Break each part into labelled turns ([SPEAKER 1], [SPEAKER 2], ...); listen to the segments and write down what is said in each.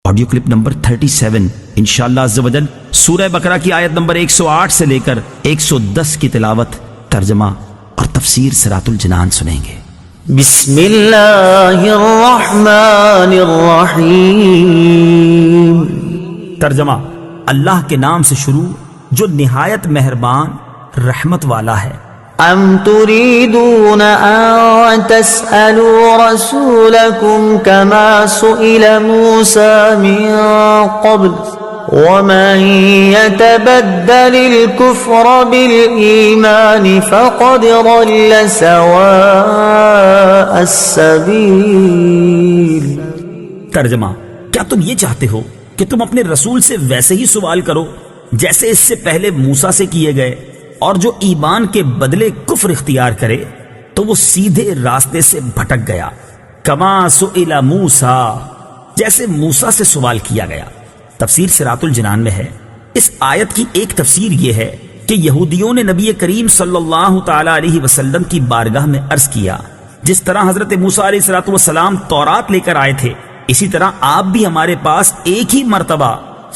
[SPEAKER 1] Audio clip number 37 انشاءاللہ عز و جل سورہ بقرہ کی آیت نمبر 108 سے لے کر 110 کی تلاوت، ترجمہ اور تفسیر صراط الجنان سنیں گے۔
[SPEAKER 2] بسم اللہ الرحمن الرحیم۔
[SPEAKER 1] ترجمہ: اللہ کے نام سے شروع جو نہایت مہربان رحمت والا ہے۔
[SPEAKER 2] ام تريدون ان تسألوا رسولكم كما سئل موسى من قبل ومن يتبدل الكفر بالإيمان فقد ضل سواء السبيل۔
[SPEAKER 1] ترجمہ: کیا تم یہ چاہتے ہو کہ تم اپنے رسول سے ویسے ہی سوال کرو جیسے اس سے پہلے موسیٰ سے کیے گئے، اور جو ایمان کے بدلے کفر اختیار کرے تو وہ سیدھے راستے سے بھٹک گیا۔ کما سئل موسیٰ، جیسے موسیٰ سے سوال کیا گیا۔ تفسیر صراط الجنان میں ہے۔ اس آیت کی ایک تفسیر یہ ہے کہ یہودیوں نے نبی کریم صلی اللہ تعالی علیہ وسلم کی بارگاہ میں عرض کیا، جس طرح حضرت موسیٰ علیہ السلام تورات لے کر آئے تھے، اسی طرح آپ بھی ہمارے پاس ایک ہی مرتبہ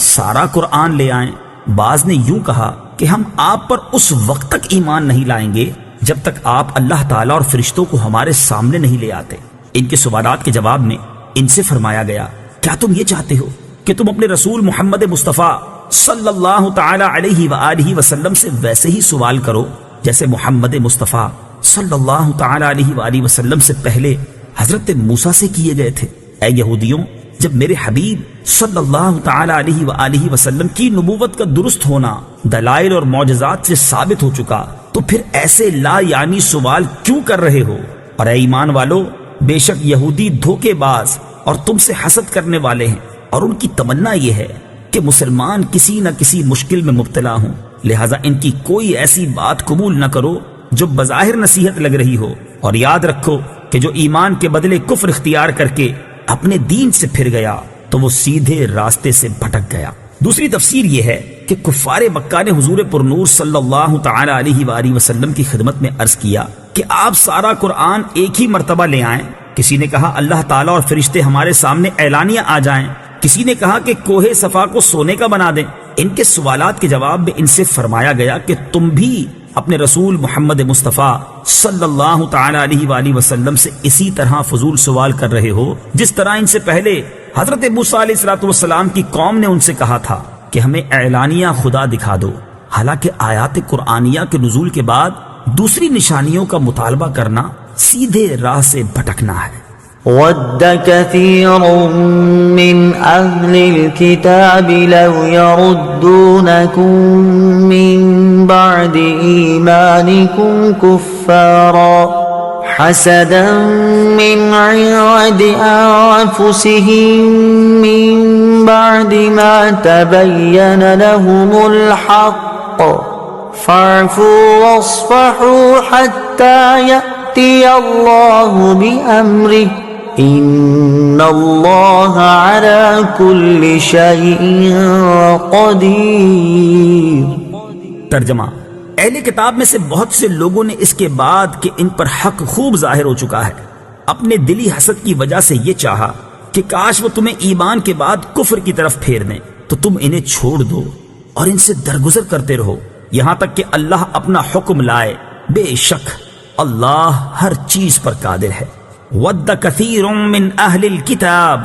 [SPEAKER 1] سارا قرآن لے آئیں۔ بعض نے یوں کہا کہ ہم آپ پر اس وقت تک ایمان نہیں لائیں گے جب تک آپ اللہ تعالیٰ اور فرشتوں کو ہمارے سامنے نہیں لے آتے۔ ان کے سوالات کے جواب میں ان سے فرمایا گیا، کیا تم یہ چاہتے ہو کہ تم اپنے رسول محمد مصطفیٰ صلی اللہ تعالی علیہ وآلہ وسلم سے ویسے ہی سوال کرو جیسے محمد مصطفیٰ صلی اللہ تعالی علیہ وآلہ وسلم سے پہلے حضرت موسیٰ سے کیے گئے تھے؟ اے یہودیوں، جب میرے حبیب صلی اللہ تعالی علیہ وآلہ وسلم کی نبوت کا درست ہونا دلائل اور معجزات سے ثابت ہو چکا تو پھر ایسے لا یعنی سوال کیوں کر رہے ہو؟ اور اے ایمان والو، بے شک یہودی دھوکے باز اور تم سے حسد کرنے والے ہیں، اور ان کی تمنا یہ ہے کہ مسلمان کسی نہ کسی مشکل میں مبتلا ہوں، لہٰذا ان کی کوئی ایسی بات قبول نہ کرو جو بظاہر نصیحت لگ رہی ہو، اور یاد رکھو کہ جو ایمان کے بدلے کفر اختیار کر کے اپنے دین سے پھر گیا تو وہ سیدھے راستے سے بھٹک گیا۔ دوسری تفسیر یہ ہے کہ کفار مکہ نے حضور پرنور صلی اللہ تعالی علیہ وآلہ وسلم کی خدمت میں عرض کیا کہ آپ سارا قرآن ایک ہی مرتبہ لے آئیں۔ کسی نے کہا اللہ تعالیٰ اور فرشتے ہمارے سامنے اعلانیہ آ جائیں، کسی نے کہا کہ کوہ صفا کو سونے کا بنا دیں۔ ان کے سوالات کے جواب میں ان سے فرمایا گیا کہ تم بھی اپنے رسول محمد مصطفیٰ صلی اللہ تعالی علیہ وآلہ وسلم سے اسی طرح فضول سوال کر رہے ہو جس طرح ان سے پہلے حضرت موسیٰ علیہ السلام کی قوم نے ان سے کہا تھا کہ ہمیں اعلانیہ خدا دکھا دو، حالانکہ آیات قرآنیہ کے نزول کے بعد دوسری نشانیوں کا مطالبہ کرنا سیدھے راہ سے بھٹکنا ہے۔
[SPEAKER 2] ود كثير من أهل الكتاب لو يردونكم من بعد إيمانكم كفارا حسدا من عند أنفسهم من بعد ما تبين لهم الحق فاعفوا واصفحوا حتى يأتي الله بأمره ان اللہ علی کل شیء قدیر۔
[SPEAKER 1] ترجمہ: اہل کتاب میں سے بہت سے لوگوں نے اس کے بعد کہ ان پر حق خوب ظاہر ہو چکا ہے اپنے دلی حسد کی وجہ سے یہ چاہا کہ کاش وہ تمہیں ایمان کے بعد کفر کی طرف پھیر دیں تو تم انہیں چھوڑ دو اور ان سے درگزر کرتے رہو یہاں تک کہ اللہ اپنا حکم لائے، بے شک اللہ ہر چیز پر قادر ہے۔ ود کثیر من اہل الکتاب،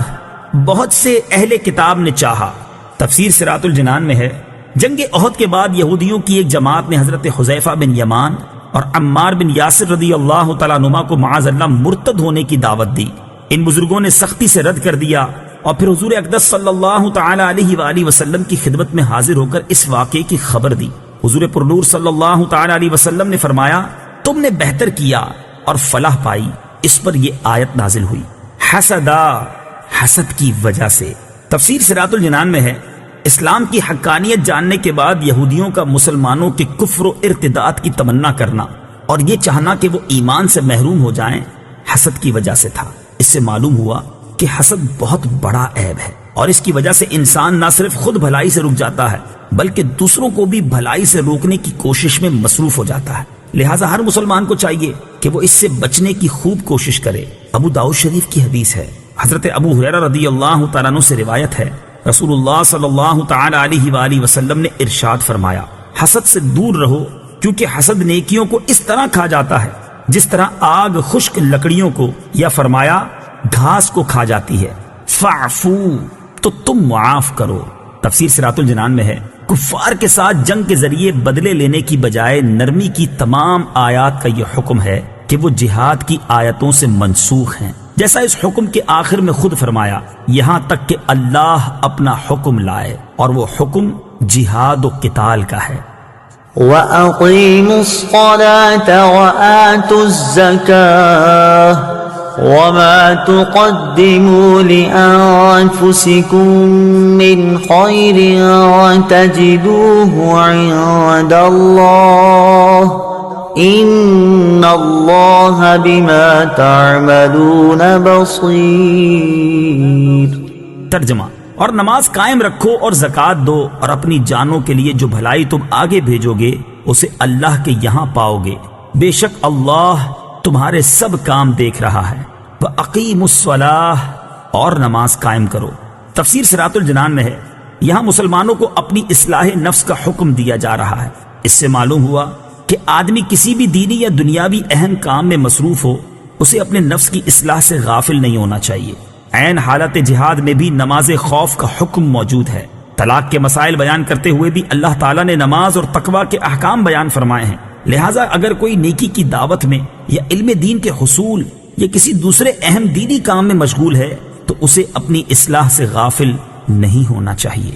[SPEAKER 1] بہت سے اہل کتاب نے چاہا۔ تفسیر صراط الجنان میں ہے، جنگ احد کے بعد یہودیوں کی ایک جماعت نے حضرت حذیفہ بن یمان اور عمار بن یاسر رضی اللہ تعالیٰ عنہما کو معاذ اللہ مرتد ہونے کی دعوت دی۔ ان بزرگوں نے سختی سے رد کر دیا اور پھر حضور اقدس صلی اللہ تعالی علیہ وآلہ وسلم کی خدمت میں حاضر ہو کر اس واقعے کی خبر دی۔ حضور پرنور صلی اللہ تعالی علیہ وسلم نے فرمایا، تم نے بہتر کیا اور فلاح پائی۔ اس پر یہ آیت نازل ہوئی، حسدا، حسد کی وجہ سے۔ تفسیر صراط الجنان میں ہے، اسلام کی حقانیت جاننے کے بعد یہودیوں کا مسلمانوں کے کفر و ارتداد کی تمنا کرنا اور یہ چاہنا کہ وہ ایمان سے محروم ہو جائیں حسد کی وجہ سے تھا۔ اس سے معلوم ہوا کہ حسد بہت بڑا عیب ہے اور اس کی وجہ سے انسان نہ صرف خود بھلائی سے رک جاتا ہے بلکہ دوسروں کو بھی بھلائی سے روکنے کی کوشش میں مصروف ہو جاتا ہے۔ لہٰذا ہر مسلمان کو چاہیے کہ وہ اس سے بچنے کی خوب کوشش کرے۔ ابو داؤد شریف کی حدیث ہے، حضرت ابو ہریرہ رضی اللہ تعالیٰ عنہ سے روایت ہے، رسول اللہ صلی اللہ تعالی علیہ وآلہ وسلم نے ارشاد فرمایا، حسد سے دور رہو، کیونکہ حسد نیکیوں کو اس طرح کھا جاتا ہے جس طرح آگ خشک لکڑیوں کو، یا فرمایا گھاس کو کھا جاتی ہے۔ فاعفو، تو تم معاف کرو۔ تفسیر صراط الجنان میں ہے، کفار کے ساتھ جنگ کے ذریعے بدلے لینے کی بجائے نرمی کی تمام آیات کا یہ حکم ہے کہ وہ جہاد کی آیتوں سے منسوخ ہیں، جیسا اس حکم کے آخر میں خود فرمایا، یہاں تک کہ اللہ اپنا حکم لائے، اور وہ حکم جہاد و قتال کا ہے۔
[SPEAKER 2] وَأَقِيمُوا الصَّلَاةَ وَآتُوا الزَّكَاةَ وَمَا تُقَدِّمُوا لِأَنفُسِكُم مِّنْ خَيْرٍ تَجِدُوهُ عِندَ اللَّهِ إِنَّ اللَّهَ بِمَا تَعْمَلُونَ بَصِيرٌ۔
[SPEAKER 1] ترجمہ، اور نماز قائم رکھو اور زکوٰۃ دو، اور اپنی جانوں کے لیے جو بھلائی تم آگے بھیجو گے اسے اللہ کے یہاں پاؤ گے، بے شک اللہ تمہارے سب کام دیکھ رہا ہے۔ وَأَقِيمُوا الصَّلَاةَ، اور نماز قائم کرو۔ تفسیر صراط الجنان میں ہے، یہاں مسلمانوں کو اپنی اصلاح نفس کا حکم دیا جا رہا ہے۔ اس سے معلوم ہوا کہ آدمی کسی بھی دینی یا دنیاوی اہم کام میں مصروف ہو، اسے اپنے نفس کی اصلاح سے غافل نہیں ہونا چاہیے۔ عین حالت جہاد میں بھی نماز خوف کا حکم موجود ہے۔ طلاق کے مسائل بیان کرتے ہوئے بھی اللہ تعالیٰ نے نماز اور تقوی کے احکام بیان فرمائے ہیں۔ لہٰذا اگر کوئی نیکی کی دعوت میں یا علم دین کے حصول یا کسی دوسرے اہم دینی کام میں مشغول ہے تو اسے اپنی اصلاح سے غافل نہیں ہونا چاہیے۔